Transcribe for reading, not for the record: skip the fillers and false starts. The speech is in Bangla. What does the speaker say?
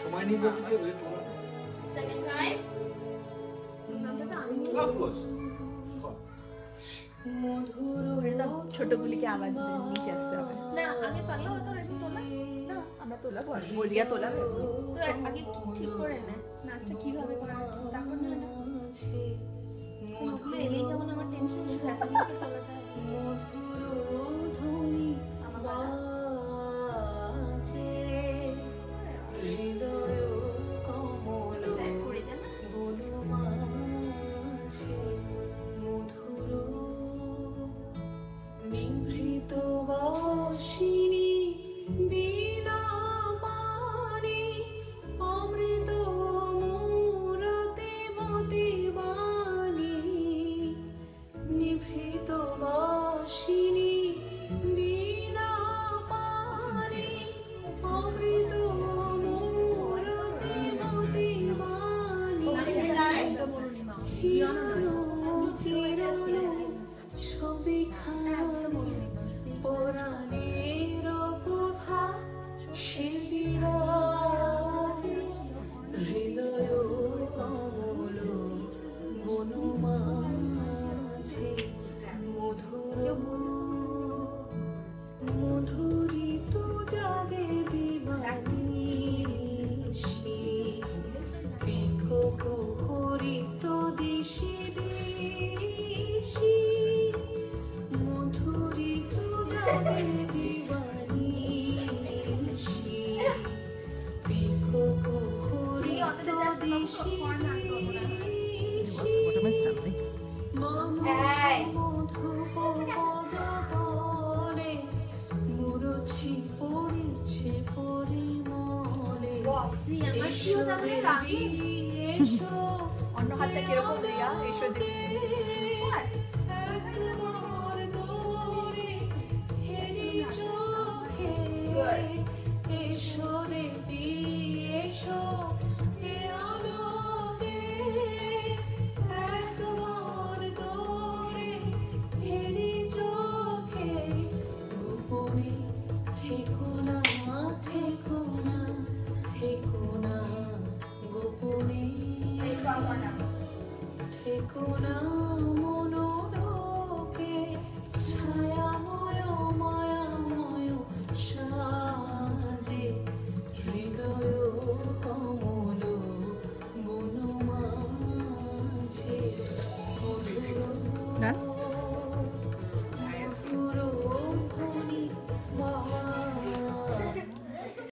সময় নিয়ে বলতে কি ওই তোলা সেকেন্ড টাইম অফ কোর্স ছোটগুলিকে আওয়াজ দিয়ে নিচে আসতে হবে না আগে পারলো তো রেডি তোলা না আমরা তোলা পর মরিয়া তোলা তো আগে ঠিক করে নে নাচটা কিভাবে করা হচ্ছে তারপর না মধুর এলেই কেমন আমার টেনশন শুরু হয়ে যায় তোলাটা অন্য হাতটা কিরকম রিয়া এসো দেখি Go